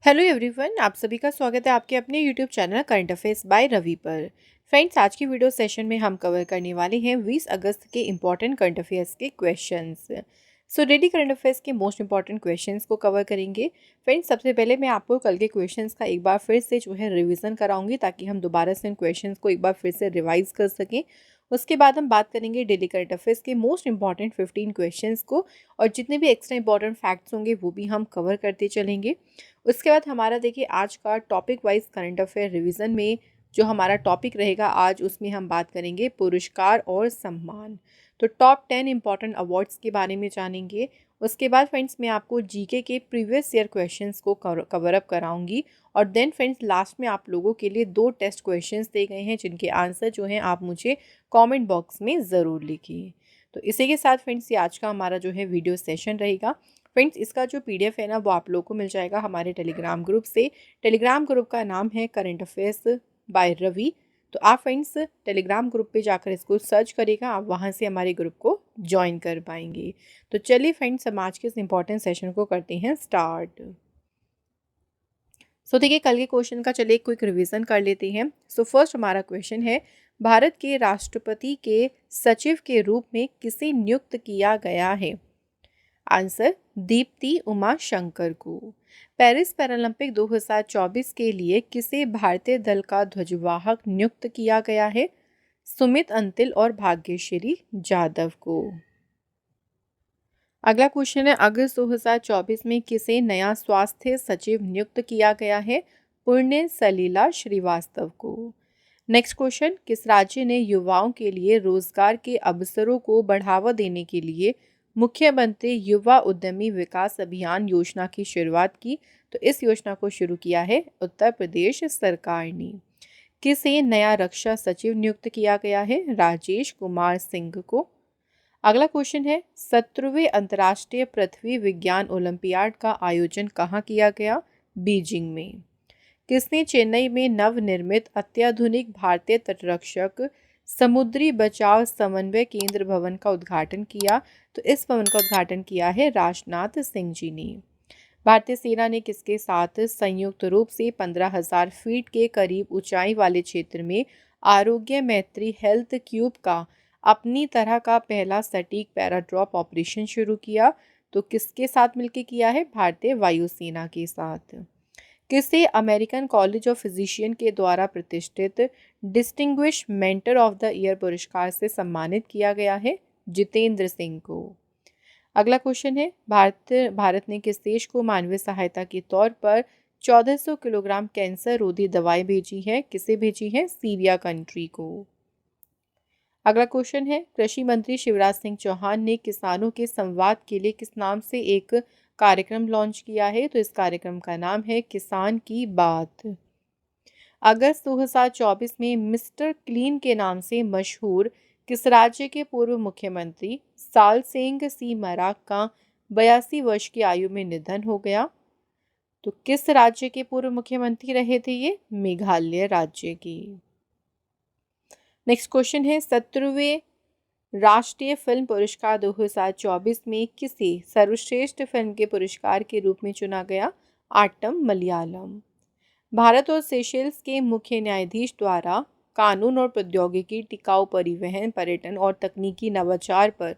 Hello everyone, आप सभी का स्वागत है आपके अपने YouTube channel current affairs by Ravi पर। फ्रेंड्स, आज की वीडियो सेशन में हम कवर करने वाले हैं 20 अगस्त के इम्पॉर्टेंट करंट अफेयर्स के questions. So daily current affairs के मोस्ट इंपॉर्टेंट क्वेश्चंस को कवर करेंगे। फ्रेंड्स, सबसे पहले मैं आपको कल के क्वेश्चंस का एक बार फिर से रिवीजन कराऊंगी ताकि हम दोबारा से इन क्वेश्चंस को एक बार फिर से रिवाइज कर सकें। उसके बाद हम बात करेंगे डेली करंट अफेयर्स के मोस्ट इंपॉर्टेंट 15 क्वेश्चंस को, और जितने भी एक्स्ट्रा इंपॉर्टेंट फैक्ट्स होंगे वो भी हम कवर करते चलेंगे। उसके बाद हमारा देखिए आज का topic wise current affair revision में जो हमारा टॉपिक रहेगा आज, उसमें हम बात करेंगे पुरस्कार और सम्मान। तो टॉप 10 इम्पॉर्टेंट अवार्ड्स के बारे में जानेंगे। उसके बाद फ्रेंड्स मैं आपको जीके के प्रीवियस ईयर क्वेश्चंस को कवर अप कराऊंगी। और देन फ्रेंड्स लास्ट में आप लोगों के लिए 2 टेस्ट क्वेश्चंस दे गए हैं जिनके आंसर जो हैं आप मुझे कमेंट बॉक्स में ज़रूर लिखिए। तो इसी के साथ फ्रेंड्स ये आज का हमारा वीडियो सेशन रहेगा। फ्रेंड्स, इसका जो पीडीएफ है ना वो आप लोगों को मिल जाएगा हमारे टेलीग्राम ग्रुप से। टेलीग्राम ग्रुप का नाम है करंट अफेयर्स बाय रवि। तो आप फ्रेंड्स टेलीग्राम ग्रुप पे जाकर इसको सर्च करेगा, आप वहाँ से हमारे ग्रुप को ज्वाइन कर पाएंगे। तो चलिए फ्रेंड्स, हम आज के इस इम्पॉर्टेंट सेशन को करते हैं स्टार्ट। सो देखिए कल के क्वेश्चन का चलिए क्विक रिवीजन कर लेते हैं। सो फर्स्ट हमारा क्वेश्चन है, भारत के राष्ट्रपति के सचिव के रूप में किसे नियुक्त किया गया है? आंसर, दीप्ति उमा शंकर को। पेरिस पैरालंपिक 2024 के लिए किसे भारतीय दल का ध्वजवाहक नियुक्त किया गया है? सुमित अंतिल और भाग्यश्री जाधव को। अगला क्वेश्चन है, अगस्त 2024 में किसे नया स्वास्थ्य सचिव नियुक्त किया गया है? पुण्य सलीला श्रीवास्तव को। नेक्स्ट क्वेश्चन, किस राज्य ने युवाओं के लिए रोजगार के अवसरों को बढ़ावा देने के लिए मुख्यमंत्री युवा उद्यमी विकास अभियान योजना की शुरुआत की? तो इस योजना को शुरू किया है उत्तर प्रदेश सरकार ने। किसे नया रक्षा सचिव नियुक्त किया गया है? राजेश कुमार सिंह को। अगला क्वेश्चन है, 17वें अंतर्राष्ट्रीय पृथ्वी विज्ञान ओलंपियाड का आयोजन कहाँ किया गया? बीजिंग में। किसने चेन्नई में नवनिर्मित अत्याधुनिक भारतीय तटरक्षक समुद्री बचाव समन्वय केंद्र भवन का उद्घाटन किया? तो इस भवन का उद्घाटन किया है राजनाथ सिंह जी ने। भारतीय सेना ने किसके साथ संयुक्त रूप से 15,000 फीट के करीब ऊंचाई वाले क्षेत्र में आरोग्य मैत्री हेल्थ क्यूब का अपनी तरह का पहला सटीक पैराड्रॉप ऑपरेशन शुरू किया? तो किसके साथ मिलकर किया है? भारतीय वायुसेना के साथ। किसे अमेरिकन कॉलेज ऑफ फिजिशियन के द्वारा प्रतिष्ठित distinguish mentor of the year पुरस्कार से सम्मानित किया गया है? जितेंद्र सिंह को। अगला क्वेश्चन है, भारत ने किस देश को मानवीय सहायता के तौर पर 1400 किलोग्राम कैंसर रोधी दवाएं भेजी है? किसे भेजी है? सीरिया कंट्री को। अगला क्वेश्चन है, कृषि मंत्री शिवराज सिंह चौहान ने किसानों के संवाद के लिए किस नाम से एक कार्यक्रम लॉन्च किया है? तो इस कार्यक्रम का नाम है किसान की बात। अगस्त 2024 में मिस्टर क्लीन के नाम से मशहूर किस राज्य के पूर्व मुख्यमंत्री सालसेंग सी मराक का 82 वर्ष की आयु में निधन हो गया? तो किस राज्य के पूर्व मुख्यमंत्री रहे थे ये? मेघालय राज्य की। नेक्स्ट क्वेश्चन है, 17वें राष्ट्रीय फिल्म पुरस्कार 2024 में किसे सर्वश्रेष्ठ फिल्म के पुरस्कार के रूप में चुना गया? आटम मलयालम। भारत और सेशेल्स के मुख्य न्यायाधीश द्वारा कानून और प्रौद्योगिकी, टिकाऊ परिवहन, पर्यटन और तकनीकी नवाचार पर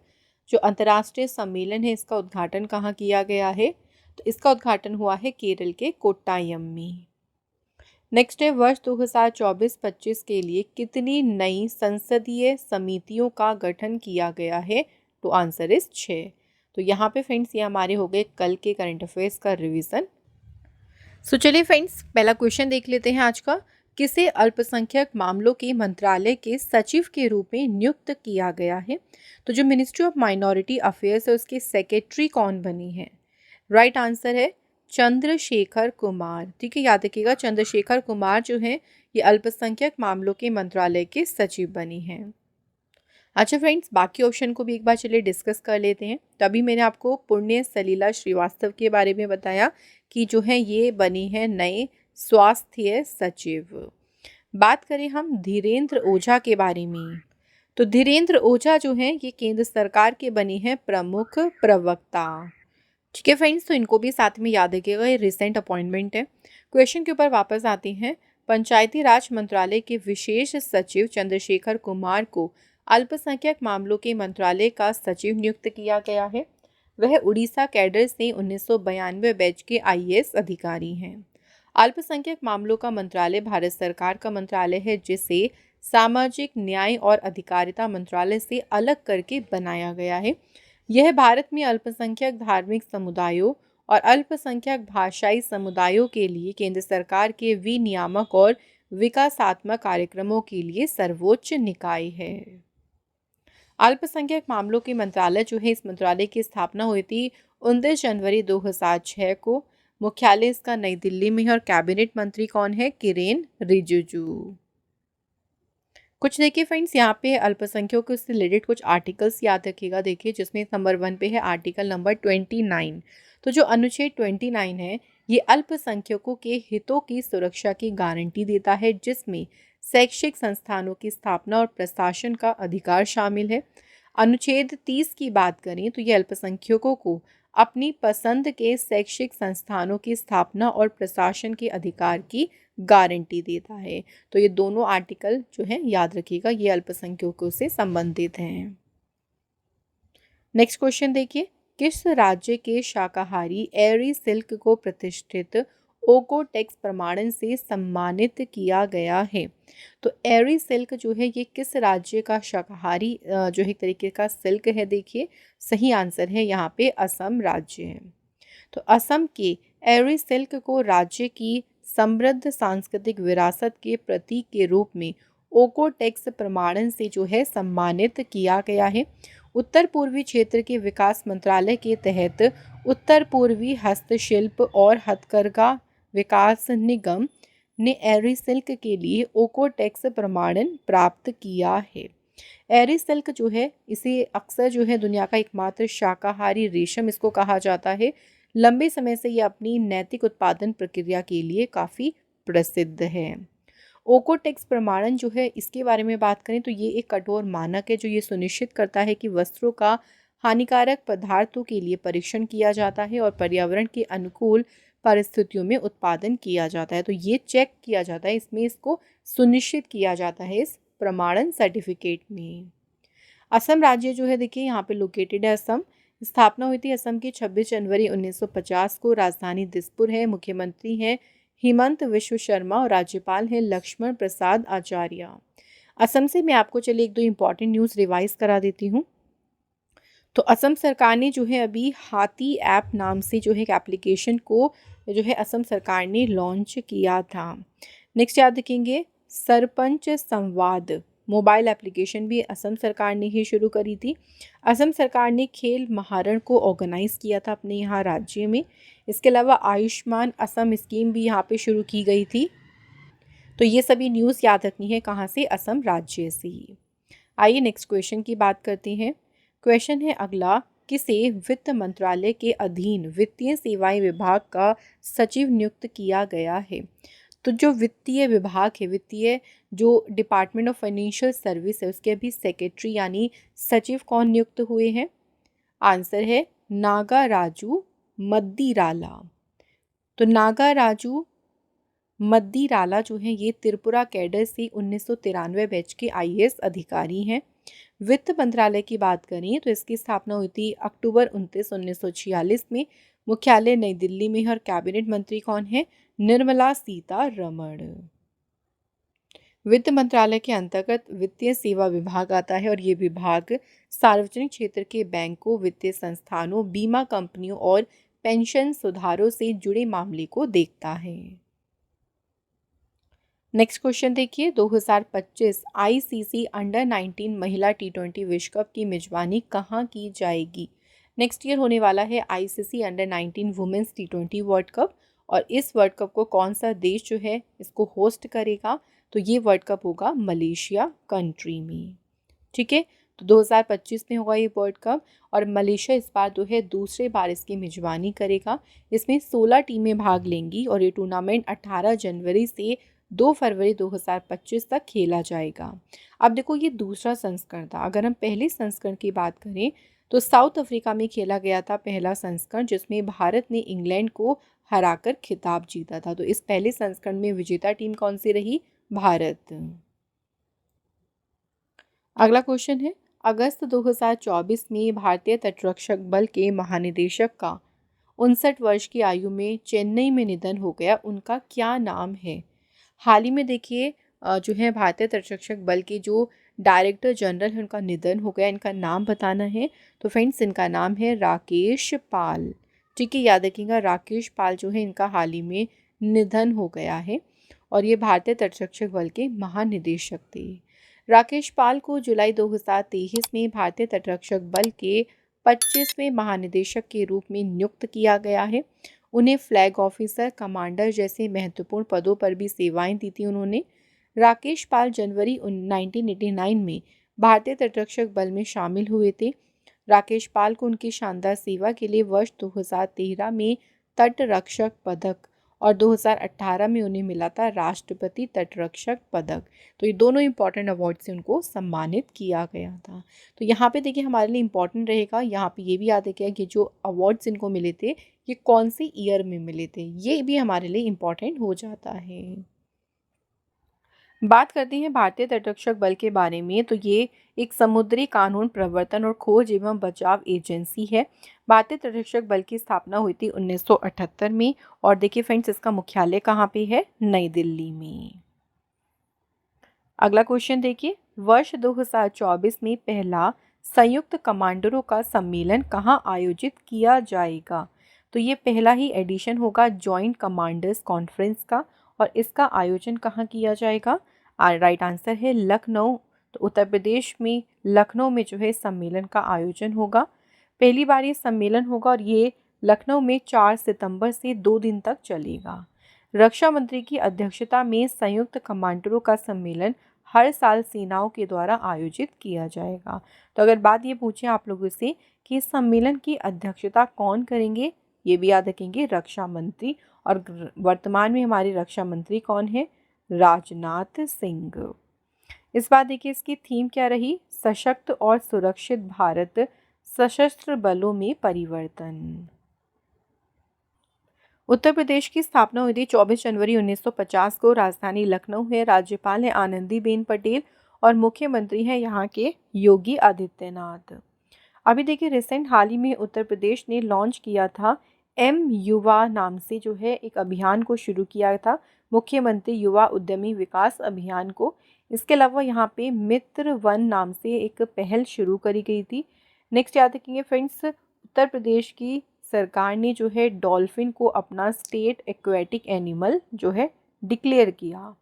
जो अंतर्राष्ट्रीय सम्मेलन है, इसका उद्घाटन कहाँ किया गया है? तो इसका उद्घाटन हुआ है केरल के कोट्टायम में। नेक्स्ट है, वर्ष 2024-25 के लिए कितनी नई संसदीय समितियों का गठन किया गया है? तो आंसर इज 6। तो यहाँ पे फ्रेंड्स ये हमारे हो गए कल के करंट अफेयर्स का रिवीजन। सो चलिए फ्रेंड्स, पहला क्वेश्चन देख लेते हैं आज का। किसे अल्पसंख्यक मामलों के मंत्रालय के सचिव के रूप में नियुक्त किया गया है? तो जो मिनिस्ट्री ऑफ माइनॉरिटी अफेयर्स है उसके सेक्रेटरी कौन बनी है? राइट आंसर है चंद्रशेखर कुमार। ठीक है, याद रखिएगा चंद्रशेखर कुमार जो है ये अल्पसंख्यक मामलों के मंत्रालय के सचिव बनी हैं। अच्छा फ्रेंड्स, बाकी ऑप्शन को भी एक बार चलिए डिस्कस कर लेते हैं। तभी मैंने आपको पुण्य सलीला श्रीवास्तव के बारे में बताया कि जो है ये बनी है नए स्वास्थ्य सचिव। बात करें हम धीरेन्द्र ओझा के बारे में, तो धीरेन्द्र ओझा जो है ये केंद्र सरकार के बने हैं प्रमुख प्रवक्ता। ठीक है फ्रेंड्स, तो इनको भी साथ में याद रखिएगा, ये रिसेंट अपॉइंटमेंट है। क्वेश्चन के ऊपर वापस आते हैं। पंचायती राज मंत्रालय के विशेष सचिव चंद्रशेखर कुमार को अल्पसंख्यक मामलों के मंत्रालय का सचिव नियुक्त किया गया है। वह उड़ीसा कैडर से 1992 बैच के आईएएस अधिकारी हैं। अल्पसंख्यक मामलों का मंत्रालय भारत सरकार का मंत्रालय है, जिसे सामाजिक न्याय और अधिकारिता मंत्रालय से अलग करके बनाया गया है। यह भारत में अल्पसंख्यक धार्मिक समुदायों और अल्पसंख्यक भाषाई समुदायों के लिए केंद्र सरकार के विनियामक और विकासात्मक कार्यक्रमों के लिए सर्वोच्च निकाय है। अल्पसंख्यक मामलों के मंत्रालय जो है, इस मंत्रालय की स्थापना हुई थी 29 जनवरी 2006 को। मुख्यालय इसका नई दिल्ली में है और कैबिनेट मंत्री कौन है? किरेन रिजिजू। कुछ देखिए फ्रेंड्स, यहाँ पे अल्पसंख्यकों से रिलेटेड कुछ आर्टिकल्स याद रखिएगा। देखिए, जिसमें नंबर 1 पे है आर्टिकल नंबर 29। तो जो अनुच्छेद 29 है, ये अल्पसंख्यकों के हितों की सुरक्षा की गारंटी देता है, जिसमें शैक्षिक संस्थानों की स्थापना और प्रशासन का अधिकार शामिल है। अनुच्छेद 30 की बात करें तो ये अल्पसंख्यकों को अपनी पसंद के शैक्षिक संस्थानों की स्थापना और प्रशासन के अधिकार की गारंटी देता है। तो ये दोनों आर्टिकल जो है याद रखिएगा, ये अल्पसंख्यकों से संबंधित हैं। नेक्स्ट क्वेश्चन देखिए, किस राज्य के शाकाहारी एरी सिल्क को प्रतिष्ठित ओकोटेक्स प्रमाणन से सम्मानित किया गया है? तो एरी सिल्क जो है, ये किस राज्य का शाकाहारी जो एक तरीके का सिल्क है? देखिए, सही आंसर है यहाँ पे असम राज्य है। तो असम के एरी सिल्क को राज्य की समृद्ध सांस्कृतिक विरासत के प्रतीक के रूप में ओकोटेक्स प्रमाणन से जो है सम्मानित किया गया है। उत्तर पूर्वी क्षेत्र के विकास मंत्रालय के तहत उत्तर पूर्वी हस्तशिल्प और हथकरघा विकास निगम ने एरी सिल्क के लिए ओकोटेक्स प्रमाणन प्राप्त किया है। एरी सिल्क जो है, इसे अक्सर जो है दुनिया का एकमात्र शाकाहारी रेशम इसको कहा जाता है। लंबे समय से ये अपनी नैतिक उत्पादन प्रक्रिया के लिए काफ़ी प्रसिद्ध है। ओकोटेक्स प्रमाणन जो है, इसके बारे में बात करें तो ये एक कठोर मानक है जो ये सुनिश्चित करता है कि वस्त्रों का हानिकारक पदार्थों के लिए परीक्षण किया जाता है और पर्यावरण के अनुकूल परिस्थितियों में उत्पादन किया जाता है। तो ये चेक किया जाता है, इसमें इसको सुनिश्चित किया जाता है इस प्रमाणन सर्टिफिकेट में। असम राज्य जो है, देखिए यहाँ पे लोकेटेड है असम। स्थापना हुई थी असम की 26 जनवरी 1950 को। राजधानी दिसपुर है। मुख्यमंत्री हैं हिमंत विश्व शर्मा और राज्यपाल हैं लक्ष्मण प्रसाद आचार्य। असम से मैं आपको चलिए एक दो इम्पॉर्टेंट न्यूज़ रिवाइज करा देती हूँ। तो असम सरकार ने जो है अभी हाथी ऐप नाम से जो है एक एप्लीकेशन को जो है असम सरकार ने लॉन्च किया था। नेक्स्ट याद रखेंगे, सरपंच संवाद मोबाइल एप्लीकेशन भी असम सरकार ने ही शुरू करी थी। असम सरकार ने खेल महारण को ऑर्गेनाइज किया था अपने यहाँ राज्य में। इसके अलावा आयुष्मान असम स्कीम भी यहाँ पे शुरू की गई थी। तो ये सभी न्यूज़ याद रखनी है, कहाँ से? असम राज्य से ही। आइए नेक्स्ट क्वेश्चन की बात करते हैं। क्वेश्चन है अगला, किसे वित्त मंत्रालय के अधीन वित्तीय सेवाएं विभाग का सचिव नियुक्त किया गया है? तो जो वित्तीय विभाग है, वित्तीय जो डिपार्टमेंट ऑफ फाइनेंशियल सर्विस है, उसके अभी सेक्रेटरी यानी सचिव कौन नियुक्त हुए हैं? आंसर है नागाराजू मद्दीराला। तो नागाराजू मद्दीराला जो है, ये त्रिपुरा कैडर से 1993 बैच के आईएएस अधिकारी हैं। वित्त मंत्रालय की बात करें तो इसकी स्थापना हुई थी अक्टूबर 29, 1946 में। मुख्यालय नई दिल्ली में है और कैबिनेट मंत्री कौन है? निर्मला सीतारमण। वित्त मंत्रालय के अंतर्गत वित्तीय सेवा विभाग आता है और ये विभाग सार्वजनिक क्षेत्र के बैंकों, वित्तीय संस्थानों, बीमा कंपनियों और पेंशन सुधारों से जुड़े मामले को देखता है। नेक्स्ट क्वेश्चन देखिए, 2025 आईसीसी अंडर 19 महिला टी20 विश्व कप की मेजबानी कहाँ की जाएगी? नेक्स्ट ईयर होने वाला है आईसीसी अंडर 19 वुमेन्स टी20 वर्ल्ड कप, और इस वर्ल्ड कप को कौन सा देश जो है इसको होस्ट करेगा? तो ये वर्ल्ड कप होगा मलेशिया कंट्री में। ठीक है, तो 2025 में होगा ये वर्ल्ड कप और मलेशिया इस बार जो है दूसरे बार इसकी मेजबानी करेगा। इसमें 16 टीमें भाग लेंगी और ये टूर्नामेंट 18 जनवरी से 2 फरवरी 2025 तक खेला जाएगा। अब देखो, ये दूसरा संस्करण था। अगर हम पहले संस्करण की बात करें तो साउथ अफ्रीका में खेला गया था पहला संस्करण, जिसमें भारत ने इंग्लैंड को हराकर खिताब जीता था। तो इस पहले संस्करण में विजेता टीम कौन सी रही? भारत। अगला क्वेश्चन है, अगस्त 2024 में भारतीय तटरक्षक बल के महानिदेशक का 59 वर्ष की आयु में चेन्नई में निधन हो गया, उनका क्या नाम है? हाल ही में देखिए जो है भारतीय तटरक्षक बल के जो डायरेक्टर जनरल है उनका निधन हो गया, इनका नाम बताना है। तो फ्रेंड्स, इनका नाम है राकेश पाल। ठीक है, याद रखिएगा, राकेश पाल जो है इनका हाल ही में निधन हो गया है और ये भारतीय तटरक्षक बल के महानिदेशक थे। राकेश पाल को जुलाई 2023 में भारतीय तटरक्षक बल के 25वें महानिदेशक के रूप में नियुक्त किया गया है। उन्हें फ्लैग ऑफिसर, कमांडर जैसे महत्वपूर्ण पदों पर भी सेवाएं दी थी उन्होंने। राकेश पाल जनवरी 1989 में भारतीय तटरक्षक बल में शामिल हुए थे। राकेश पाल को उनकी शानदार सेवा के लिए वर्ष 2013 में तटरक्षक पदक और 2018 में उन्हें मिला था राष्ट्रपति तटरक्षक पदक। तो ये दोनों इंपॉर्टेंट अवार्ड से उनको सम्मानित किया गया था। तो यहाँ पे देखिए हमारे लिए इंपॉर्टेंट रहेगा, यहाँ पे ये भी याद रखिए कि जो अवार्ड्स इनको मिले थे ये कौन सी ईयर में मिले थे, ये भी हमारे लिए इंपॉर्टेंट हो जाता है। बात करते हैं भारतीय तटरक्षक बल के बारे में, तो ये एक समुद्री कानून प्रवर्तन और खोज एवं बचाव एजेंसी है। भारतीय तटरक्षक बल की स्थापना हुई थी 1978 में और देखिए फ्रेंड्स, इसका मुख्यालय कहाँ पे है? नई दिल्ली में। अगला क्वेश्चन देखिए, वर्ष 2024 में पहला संयुक्त कमांडरों का सम्मेलन कहाँ आयोजित किया जाएगा? तो ये पहला ही एडिशन होगा जॉइंट कमांडर्स कॉन्फ्रेंस का और इसका आयोजन कहाँ किया जाएगा? राइट आंसर है लखनऊ। तो उत्तर प्रदेश में लखनऊ में जो है सम्मेलन का आयोजन होगा। पहली बार ये सम्मेलन होगा और ये लखनऊ में 4 सितंबर से 2 दिन तक चलेगा। रक्षा मंत्री की अध्यक्षता में संयुक्त कमांडरों का सम्मेलन हर साल सेनाओं के द्वारा आयोजित किया जाएगा। तो अगर बात ये पूछें आप लोगों से कि इस सम्मेलन की अध्यक्षता कौन करेंगे, ये भी याद रखेंगे, रक्षा मंत्री। और वर्तमान में हमारे रक्षा मंत्री कौन है? राजनाथ सिंह। इस बार देखिए इसकी थीम क्या रही? सशक्त और सुरक्षित भारत, सशस्त्र बलों में परिवर्तन। उत्तर प्रदेश की स्थापना हुई थी 24 जनवरी 1950 को। राजधानी लखनऊ है। राज्यपाल है आनंदीबेन पटेल और मुख्यमंत्री हैं यहाँ के योगी आदित्यनाथ। अभी देखिए रिसेंट हाल ही में उत्तर प्रदेश ने लॉन्च किया था युवा नाम से जो है एक अभियान को शुरू किया था, मुख्यमंत्री युवा उद्यमी विकास अभियान को। इसके अलावा यहाँ पे मित्र वन नाम से एक पहल शुरू करी गई थी। नेक्स्ट याद रखेंगे फ्रेंड्स, उत्तर प्रदेश की सरकार ने जो है डॉल्फिन को अपना स्टेट एक्वेटिक एनिमल जो है डिक्लेयर किया।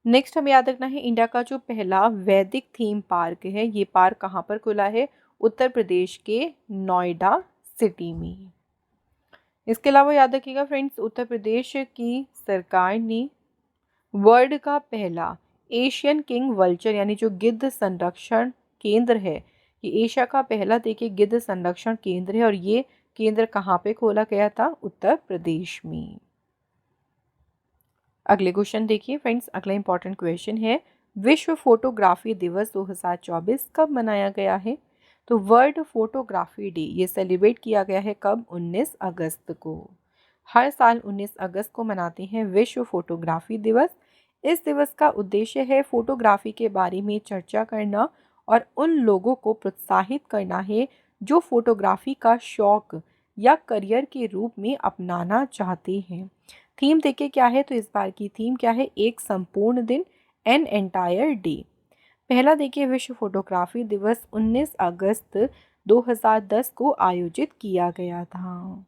नेक्स्ट हमें याद रखना है इंडिया का जो पहला वैदिक थीम पार्क है, ये पार्क कहाँ पर खुला है? उत्तर प्रदेश के नोएडा सिटी में। इसके अलावा याद रखिएगा फ्रेंड्स, उत्तर प्रदेश की सरकार ने वर्ल्ड का पहला एशियन किंग वल्चर यानी जो गिद्ध संरक्षण केंद्र है, ये एशिया का पहला देखिए गिद्ध संरक्षण केंद्र है और ये केंद्र कहाँ पे खोला गया था? उत्तर प्रदेश में। अगले क्वेश्चन देखिए फ्रेंड्स, अगला इंपॉर्टेंट क्वेश्चन है, विश्व फोटोग्राफी दिवस 2024 कब मनाया गया है? तो वर्ल्ड फोटोग्राफी डे ये सेलिब्रेट किया गया है कब? 19 अगस्त को। हर साल 19 अगस्त को मनाते हैं विश्व फोटोग्राफी दिवस। इस दिवस का उद्देश्य है फोटोग्राफी के बारे में चर्चा करना और उन लोगों को प्रोत्साहित करना है जो फोटोग्राफी का शौक या करियर के रूप में अपनाना चाहते हैं। थीम देखिए क्या है? तो इस बार की थीम क्या है? एक संपूर्ण दिन, एन एंटायर डे। पहला देखिए विश्व फोटोग्राफी दिवस 19 अगस्त 2010 को आयोजित किया गया था।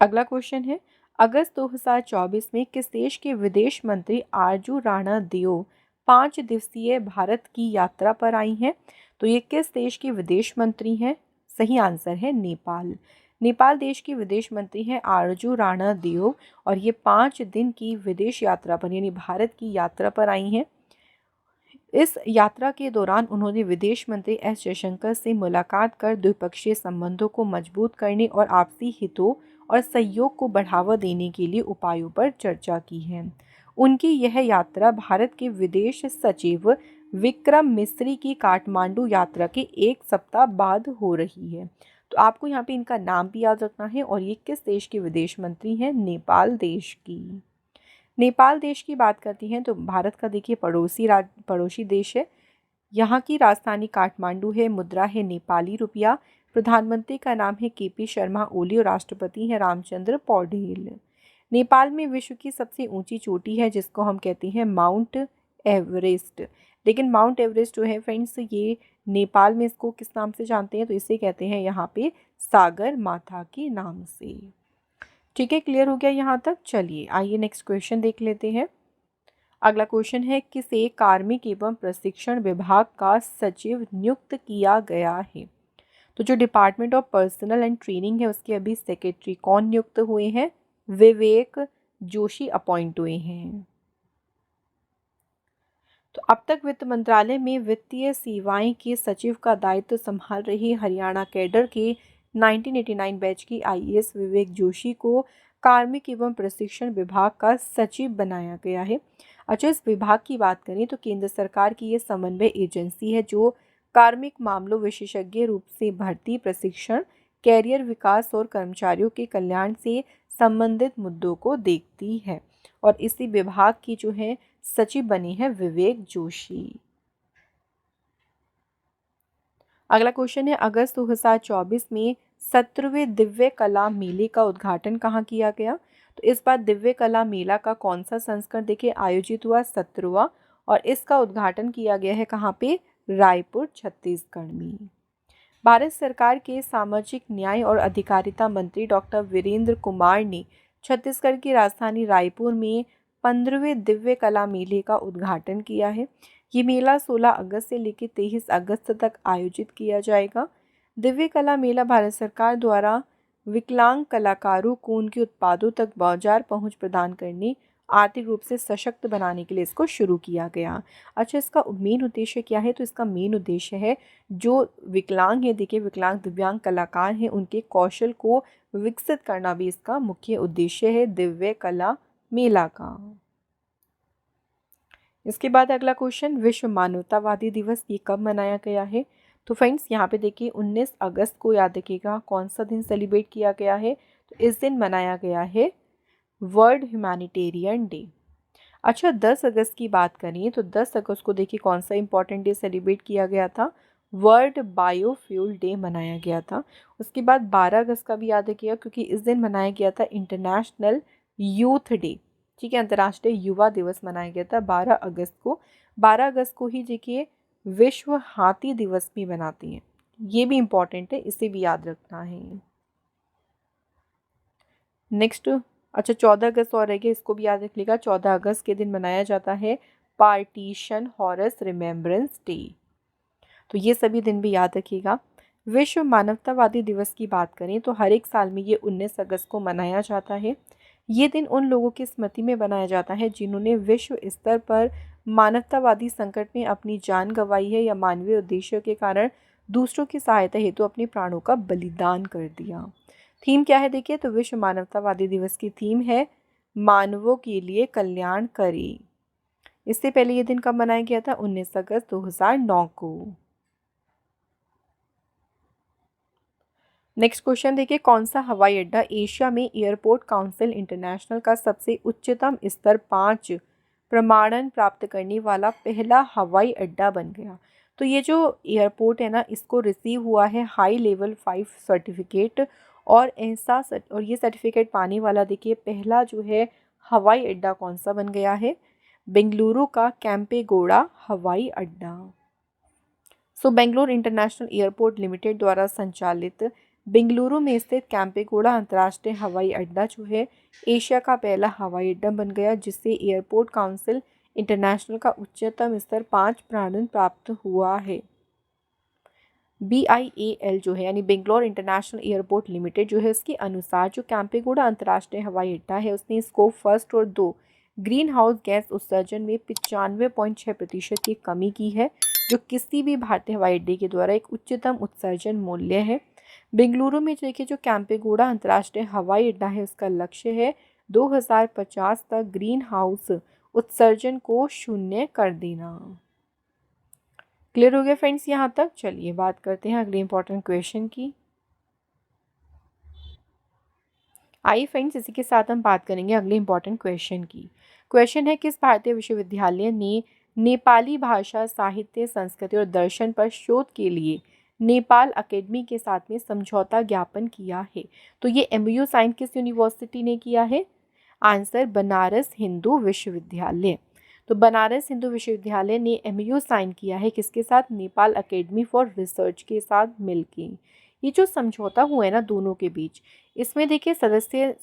अगला क्वेश्चन है, अगस्त 2024 में किस देश के विदेश मंत्री आरजू राणा देओ 5 दिवसीय भारत की यात्रा पर आई हैं? तो ये किस देश के विदेश मंत्री हैं? सही आंसर है नेपाल। नेपाल देश की विदेश मंत्री हैं आरजू राणा देओ और ये 5 दिन की विदेश यात्रा पर यानी भारत की यात्रा पर आई हैं। इस यात्रा के दौरान उन्होंने विदेश मंत्री एस जयशंकर से मुलाकात कर द्विपक्षीय संबंधों को मजबूत करने और आपसी हितों और सहयोग को बढ़ावा देने के लिए उपायों पर चर्चा की है। उनकी यह यात्रा भारत के विदेश सचिव विक्रम मिस्री की काठमांडू यात्रा के 1 सप्ताह बाद हो रही है। तो आपको यहाँ पे इनका नाम भी याद रखना है। और ये किस देश के विदेश मंत्री हैं? नेपाल देश की। नेपाल देश की बात करती हैं तो भारत का देखिए पड़ोसी देश है। यहाँ की राजधानी काठमांडू है, मुद्रा है नेपाली रुपया, प्रधानमंत्री का नाम है केपी शर्मा ओली और राष्ट्रपति हैं रामचंद्र पौडेल। नेपाल में विश्व की सबसे ऊंची चोटी है जिसको हम कहते हैं माउंट एवरेस्ट। लेकिन माउंट एवरेस्ट जो है फ्रेंड्स, ये नेपाल में इसको किस नाम से जानते हैं? तो इसे कहते हैं यहाँ पे सागर माथा के नाम से। ठीक है, क्लियर हो गया यहाँ तक? चलिए आइए नेक्स्ट क्वेश्चन देख लेते हैं। अगला क्वेश्चन है, किसे कार्मिक एवं प्रशिक्षण विभाग का सचिव नियुक्त किया गया है? तो जो department of personal and training है उसके अभी सेक्रेटरी कौन नियुक्त हुए हैं? विवेक जोशी अपॉइंट हुए हैं। तो अब तक वित्त मंत्रालय में वित्तीय सेवाएं के सचिव का दायित्व संभाल रही हरियाणा कैडर के 1989 बैच की आईएएस विवेक जोशी को कार्मिक एवं प्रशिक्षण विभाग का सचिव बनाया गया है। अच्छा, इस विभाग की बात करें तो केंद्र सरकार की ये समन्वय एजेंसी है जो कार्मिक मामलों, विशेषज्ञ रूप से भर्ती, प्रशिक्षण, कैरियर विकास और कर्मचारियों के कल्याण से संबंधित मुद्दों को देखती है। और इसी विभाग की जो है सचिव बनी है विवेक जोशी। अगला क्वेश्चन है, अगस्त 2024 में 17वें दिव्य कला मेले का उद्घाटन कहाँ किया गया? तो इस बार दिव्य कला मेला का कौन सा संस्करण देखिए आयोजित हुआ? 17वां। और इसका उद्घाटन किया गया है कहाँ पे? रायपुर, छत्तीसगढ़ में। भारत सरकार के सामाजिक न्याय और अधिकारिता मंत्री डॉक्टर वीरेंद्र कुमार ने छत्तीसगढ़ की राजधानी रायपुर में 15वें दिव्य कला मेले का उद्घाटन किया है। ये मेला 16 अगस्त से लेकर 23 अगस्त तक आयोजित किया जाएगा। दिव्य कला मेला भारत सरकार द्वारा विकलांग कलाकारों को उनके उत्पादों तक बाजार पहुंच प्रदान करने, आर्थिक रूप से सशक्त बनाने के लिए इसको शुरू किया गया। अच्छा, इसका मेन उद्देश्य क्या है? तो इसका मेन उद्देश्य है जो विकलांग है, देखिए विकलांग दिव्यांग कलाकार हैं, उनके कौशल को विकसित करना भी इसका मुख्य उद्देश्य है दिव्य कला मेला का। इसके बाद अगला क्वेश्चन, विश्व मानवतावादी दिवस ये कब मनाया गया है? तो फ्रेंड्स यहाँ पे देखिए 19 अगस्त को याद रखिएगा कौन सा दिन सेलिब्रेट किया गया है? तो इस दिन मनाया गया है वर्ल्ड ह्यूमैनिटेरियन डे। अच्छा, 10 अगस्त की बात करें तो 10 अगस्त को देखिए कौन सा इंपॉर्टेंट डे सेलिब्रेट किया गया था? वर्ल्ड बायोफ्यूल डे मनाया गया था। उसके बाद 12 अगस्त का भी याद रखिएगा क्योंकि इस दिन मनाया गया था इंटरनेशनल यूथ डे। ठीक है, अंतर्राष्ट्रीय युवा दिवस मनाया गया था 12 अगस्त को। 12 अगस्त को ही देखिए विश्व हाथी दिवस भी मनाते हैं, ये भी इम्पॉर्टेंट है, इसे भी याद रखना है। नेक्स्ट, अच्छा 14 अगस्त और रह गया, इसको भी याद रख लीजिएगा। 14 अगस्त के दिन मनाया जाता है पार्टीशन हॉरस रिमेम्बरेंस डे। तो ये सभी दिन भी याद रखिएगा। विश्व मानवतावादी दिवस की बात करें तो हर एक साल में ये 19 अगस्त को मनाया जाता है। ये दिन उन लोगों की स्मृति में बनाया जाता है जिन्होंने विश्व स्तर पर मानवतावादी संकट में अपनी जान गंवाई है या मानवीय उद्देश्यों के कारण दूसरों की सहायता हेतु अपने प्राणों का बलिदान कर दिया। थीम क्या है देखिए? तो विश्व मानवतावादी दिवस की थीम है मानवों के लिए कल्याण करें। इससे पहले ये दिन कब मनाया गया था? 19 अगस्त 2009 को। नेक्स्ट क्वेश्चन देखिए, कौन सा हवाई अड्डा एशिया में एयरपोर्ट काउंसिल इंटरनेशनल का सबसे उच्चतम स्तर 5 प्रमाणन प्राप्त करने वाला पहला हवाई अड्डा बन गया? तो ये जो एयरपोर्ट है ना, इसको रिसीव हुआ है हाई लेवल 5 सर्टिफिकेट। और ये सर्टिफिकेट पाने वाला देखिए पहला जो है हवाई अड्डा कौन सा बन गया है? बेंगलुरु का कैंपेगौड़ा हवाई अड्डा। बेंगलुरु इंटरनेशनल एयरपोर्ट लिमिटेड द्वारा संचालित बेंगलुरु में स्थित कैंपेगौड़ा अंतर्राष्ट्रीय हवाई अड्डा जो है एशिया का पहला हवाई अड्डा बन गया जिससे एयरपोर्ट काउंसिल इंटरनेशनल का उच्चतम स्तर 5 प्रमाणन प्राप्त हुआ है। BIAL जो है यानी बेंगलोर इंटरनेशनल एयरपोर्ट लिमिटेड जो है, इसके अनुसार जो कैंपेगौड़ा अंतर्राष्ट्रीय हवाई अड्डा है उसने स्कोप 1 और 2 ग्रीन हाउस गैस उत्सर्जन में 95.6% की कमी की है, जो किसी भी भारतीय हवाई अड्डे के द्वारा एक उच्चतम उत्सर्जन मूल्य है। बेंगलुरु में देखिए जो कैंपेगौड़ा अंतर्राष्ट्रीय हवाई अड्डा है उसका लक्ष्य है 2050 तक ग्रीन हाउस उत्सर्जन को 0 कर देना। क्लियर हो गया फ्रेंड्स यहाँ तक। चलिए बात करते हैं अगले इंपॉर्टेंट क्वेश्चन की। आइए फ्रेंड्स, इसी के साथ हम बात करेंगे अगले इंपॉर्टेंट क्वेश्चन की। क्वेश्चन है, किस भारतीय विश्वविद्यालय ने नेपाली भाषा, साहित्य, संस्कृति और दर्शन पर शोध के लिए नेपाल अकेडमी के साथ में समझौता ज्ञापन किया है? तो ये एमओयू साइन किस यूनिवर्सिटी ने किया है? आंसर, बनारस हिंदू विश्वविद्यालय। तो बनारस हिंदू विश्वविद्यालय ने एमओयू साइन किया है किसके साथ? नेपाल अकेडमी फॉर रिसर्च के साथ मिलके। ये जो समझौता हुआ है ना दोनों के बीच, इसमें देखिए सदस्य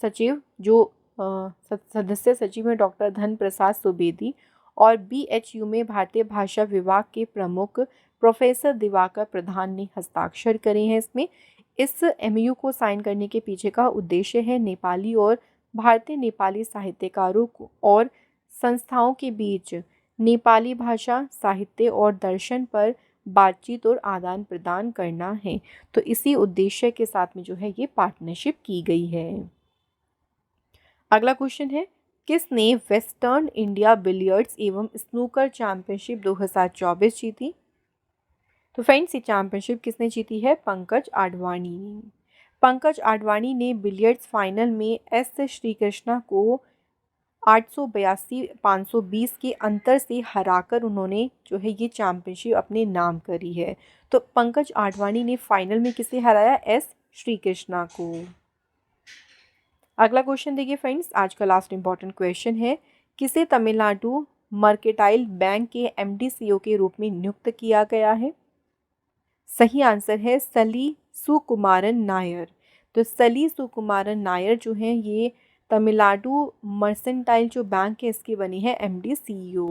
सचिव में डॉक्टर धन प्रसाद सुवेदी और बीएचयू में भारतीय भाषा विभाग के प्रमुख प्रोफेसर दिवाकर प्रधान ने हस्ताक्षर करे हैं इसमें। इस एमओयू को साइन करने के पीछे का उद्देश्य है नेपाली और भारतीय नेपाली साहित्यकारों को और संस्थाओं के बीच नेपाली भाषा, साहित्य और दर्शन पर बातचीत और आदान प्रदान करना है। तो इसी उद्देश्य के साथ में जो है ये पार्टनरशिप की गई है। अगला क्वेश्चन है, किसने वेस्टर्न इंडिया बिलियर्ड्स एवं स्नूकर चैंपियनशिप 2024 जीती? तो फ्रेंड्स, ये चैंपियनशिप किसने जीती है? पंकज आडवाणी ने। पंकज आडवाणी ने बिलियर्ड्स फाइनल में एस श्रीकृष्णा को 882-520 के अंतर से हराकर उन्होंने जो है ये चैंपियनशिप अपने नाम करी है। तो पंकज आडवाणी ने फाइनल में किसे हराया? एस श्रीकृष्णा को। अगला क्वेश्चन देखिए फ्रेंड्स, आज का लास्ट इंपॉर्टेंट क्वेश्चन है, किसे तमिलनाडु मर्केंटाइल बैंक के एमडी/सीईओ के रूप में नियुक्त किया गया है? सही आंसर है सली सुकुमारन नायर। तो सली सुकुमारन नायर जो हैं ये तमिलनाडु मर्सेंटाइल जो बैंक है इसकी बनी है एमडी/सीईओ।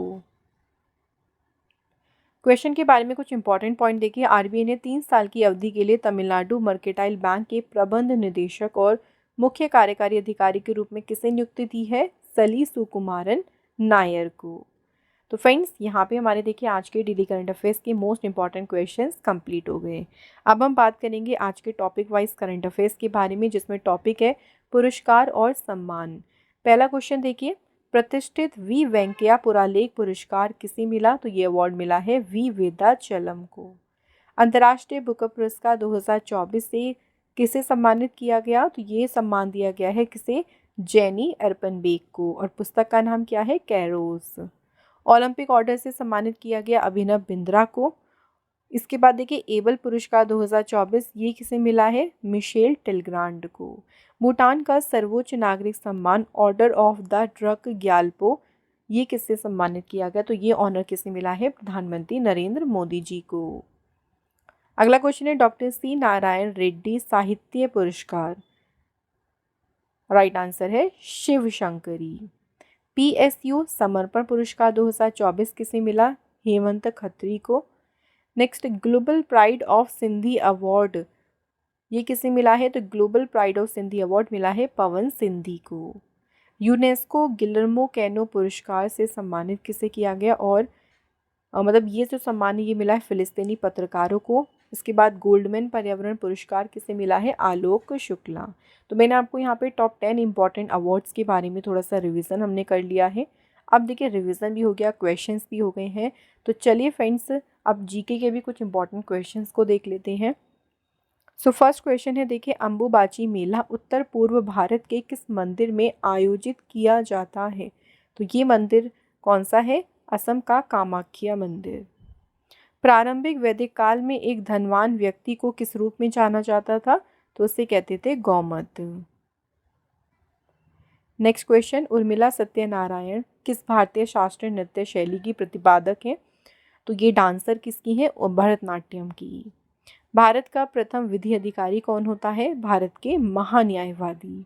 क्वेश्चन के बारे में कुछ इंपॉर्टेंट पॉइंट देखिए। आरबीआई ने 3 साल की अवधि के लिए तमिलनाडु मर्केंटाइल बैंक के प्रबंध निदेशक और मुख्य कार्यकारी अधिकारी के रूप में किसे नियुक्ति दी है? सली सुकुमारन नायर को। तो फ्रेंड्स, यहाँ पे हमारे देखिए आज के डेली करंट अफेयर्स के मोस्ट इंपॉर्टेंट क्वेश्चंस कंप्लीट हो गए। अब हम बात करेंगे आज के टॉपिक वाइज करंट अफेयर्स के बारे में, जिसमें टॉपिक है पुरस्कार और सम्मान। पहला क्वेश्चन देखिए, प्रतिष्ठित वी वेंकैया पुरालेख पुरस्कार किसे मिला? तो ये अवार्ड मिला है वी वेदाचलम को। अंतर्राष्ट्रीय बुकर पुरस्कार 2024 से किसे सम्मानित किया गया? तो ये सम्मान दिया गया है किसे? जेनी अर्पनबेक को, और पुस्तक का नाम क्या है? कैरोस। ओलंपिक ऑर्डर से सम्मानित किया गया अभिनव बिंद्रा को। इसके बाद देखिए एबल पुरस्कार 2024 ये किसे मिला है? मिशेल टिलग्रांड को। भूटान का सर्वोच्च नागरिक सम्मान order of the drug Gyalpo ये किससे सम्मानित किया गया? तो ये ऑनर किसे मिला है? प्रधानमंत्री नरेंद्र मोदी जी को। अगला क्वेश्चन है, डॉक्टर सी नारायण रेड्डी साहित्य पुरस्कार। राइट आंसर है शिव शंकरी। पीएसयू समर्पण पुरस्कार 2024 किसे मिला? हेमंत खत्री को। Next, global pride of Sindhi award ये किसे मिला है? तो global pride of Sindhi award मिला है पवन सिंधी को। यूनेस्को गिलर्मो कैनो पुरस्कार से सम्मानित किसे किया गया? और मतलब ये जो सम्मान ये मिला है फिलिस्तीनी पत्रकारों को। इसके बाद गोल्डमैन पर्यावरण पुरस्कार किसे मिला है? आलोक शुक्ला। तो मैंने आपको यहाँ पे टॉप 10 इंपॉर्टेंट अवार्ड्स के बारे में थोड़ा सा रिवीजन हमने कर लिया है। अब देखिए रिवीजन भी हो गया, क्वेश्चंस भी हो गए हैं। तो चलिए फ्रेंड्स, अब जीके के भी कुछ इंपॉर्टेंट क्वेश्चंस को देख लेते हैं। सो फर्स्ट क्वेश्चन है देखिए, अंबुबाची मेला उत्तर पूर्व भारत के किस मंदिर में आयोजित किया जाता है? तो ये मंदिर कौन सा है? असम का कामाख्या मंदिर। प्रारंभिक वैदिक काल में एक धनवान व्यक्ति को किस रूप में जाना जाता था? तो उसे कहते थे गौमत। नेक्स्ट क्वेश्चन, उर्मिला सत्यनारायण किस भारतीय शास्त्रीय नृत्य शैली की प्रतिपादक है? तो ये डांसर किसकी है? भरतनाट्यम की। भारत का प्रथम विधि अधिकारी कौन होता है? भारत के महान्यायवादी।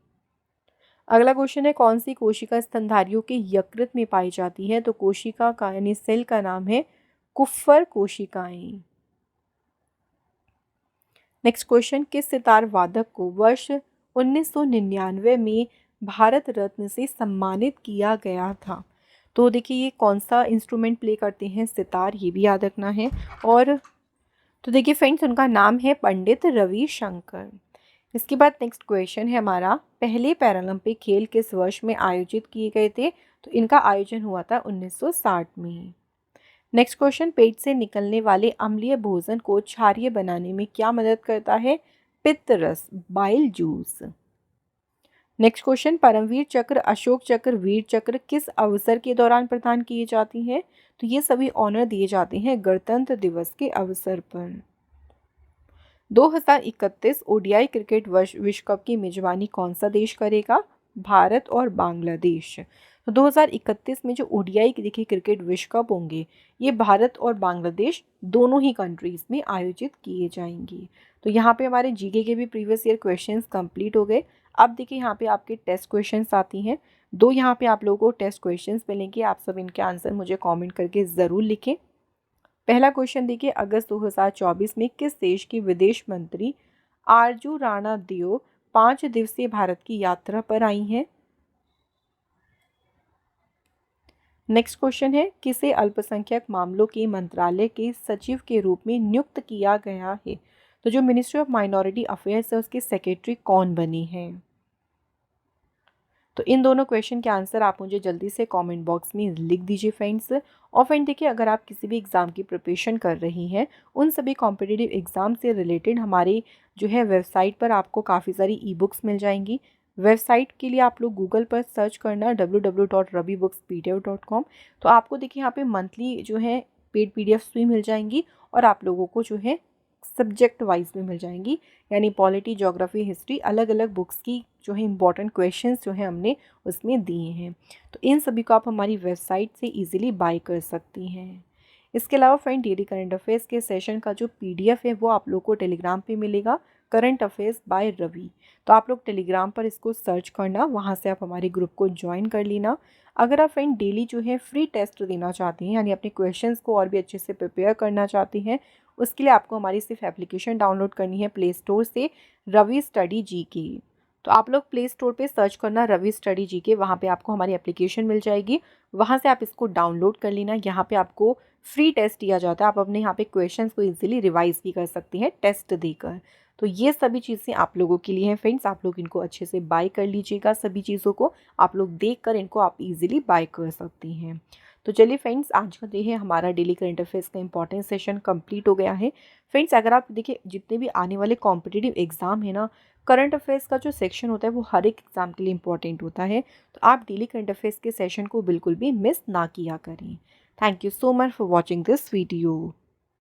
अगला क्वेश्चन है, कौन सी कोशिका स्तनधारियों के यकृत में पाई जाती है? तो कोशिका का यानी सेल का नाम है कुफ्फर कोशिकाएं। नेक्स्ट क्वेश्चन, किस सितार वादक को वर्ष 1999 में भारत रत्न से सम्मानित किया गया था? तो देखिए ये कौन सा इंस्ट्रूमेंट प्ले करते हैं? सितार, ये भी याद रखना है। और तो देखिए फ्रेंड्स, उनका नाम है पंडित रविशंकर। इसके बाद नेक्स्ट क्वेश्चन है हमारा, पहले पैरालंपिक खेल किस वर्ष में आयोजित किए गए थे? तो इनका आयोजन हुआ था 1960 में। नेक्स्ट क्वेश्चन, पेट से निकलने वाले अम्लीय भोजन को क्षारीय बनाने में क्या मदद करता है? पित्त रस, bile juice. Next question, Param Vir Chakra, Ashoka चक्र, वीर चक्र किस अवसर के दौरान प्रदान किए जाती हैं? तो ये सभी ऑनर दिए जाते हैं गणतंत्र दिवस के अवसर पर। 2031 ओडीआई क्रिकेट विश्व कप की मेजबानी कौन सा देश करेगा? भारत और बांग्लादेश। तो 2031 में जो ओडीआई देखिए क्रिकेट विश्व कप होंगे, ये भारत और बांग्लादेश दोनों ही कंट्रीज़ में आयोजित किए जाएंगे। तो यहाँ पे हमारे जीके के भी प्रीवियस ईयर क्वेश्चंस कंप्लीट हो गए। अब देखिए यहाँ पे आपके टेस्ट क्वेश्चंस आती हैं। दो यहाँ पे आप लोगों को टेस्ट क्वेश्चंस मिलेंगे, आप सब इनके आंसर मुझे कमेंट करके ज़रूर लिखें। पहला क्वेश्चन देखिए, अगस्त 2024 में किस देश की विदेश मंत्री आरजू राणा दियो 5 दिवसीय भारत की यात्रा पर आई हैं? नेक्स्ट क्वेश्चन है, किसे अल्पसंख्यक मामलों के मंत्रालय के सचिव के रूप में नियुक्त किया गया है? तो जो मिनिस्ट्री ऑफ माइनॉरिटी अफेयर्स है उसके सेक्रेटरी कौन बनी है? तो इन दोनों क्वेश्चन के आंसर आप मुझे जल्दी से कमेंट बॉक्स में लिख दीजिए फ्रेंड्स। और फ्रेंड देखिए, अगर आप किसी भी एग्ज़ाम की प्रिपरेशन कर रही हैं, उन सभी कॉम्पिटिटिव एग्ज़ाम से रिलेटेड हमारे जो है वेबसाइट पर आपको काफ़ी सारी ई बुक्स मिल जाएंगी। वेबसाइट के लिए आप लोग गूगल पर सर्च करना www.ravibookspdf.com। तो आपको देखिए यहाँ पे मंथली जो है पेड पीडीएफ्स भी मिल जाएंगी और आप लोगों को जो है सब्जेक्ट वाइज में मिल जाएंगी, यानी पॉलिटी, ज्योग्राफी, हिस्ट्री, अलग अलग बुक्स की जो है इंपॉर्टेंट क्वेश्चंस जो है हमने उसमें दिए हैं। तो इन सभी को आप हमारी वेबसाइट से इजीली बाय कर सकती हैं। इसके अलावा फ्रेंड, डेली करंट अफेयर्स के सेशन का जो पीडीएफ है वो आप लोग को टेलीग्राम पे मिलेगा, करंट अफेयर्स बाय रवि। तो आप लोग टेलीग्राम पर इसको सर्च करना, वहाँ से आप हमारे ग्रुप को ज्वाइन कर लेना। अगर आप फ्रेंड डेली जो है फ्री टेस्ट देना चाहती हैं, यानी अपने क्वेश्चंस को और भी अच्छे से प्रिपेयर करना चाहती हैं, उसके लिए आपको हमारी सिर्फ एप्लीकेशन डाउनलोड करनी है प्ले स्टोर से, रवि स्टडी जीके। तो आप लोग प्ले स्टोर पे सर्च करना रवि स्टडी जीके, वहाँ पे आपको हमारी एप्लीकेशन मिल जाएगी, वहाँ से आप इसको डाउनलोड कर लेना। यहाँ पे आपको फ्री टेस्ट दिया जाता है, आप अपने यहाँ पे क्वेश्चंस को इजीली रिवाइज भी कर सकती हैं टेस्ट देकर। तो ये सभी चीज़ें आप लोगों के लिए हैं फ्रेंड्स, आप लोग इनको अच्छे से बाय कर लीजिएगा। सभी चीज़ों को आप लोग देख कर इनको आप इजीली बाय कर सकती हैं। तो चलिए फ्रेंड्स, आज का जो है हमारा डेली करंट अफेयर्स का इंपॉर्टेंट सेशन कंप्लीट हो गया है। फ्रेंड्स, अगर आप देखिए जितने भी आने वाले कॉम्पिटिटिव एग्जाम है ना, करंट अफेयर्स का जो सेक्शन होता है वो हर एक एग्जाम के लिए इंपॉर्टेंट होता है। तो आप डेली करंट अफेयर्स के सेशन को बिल्कुल भी मिस ना किया करें। Thank you so much for watching this video.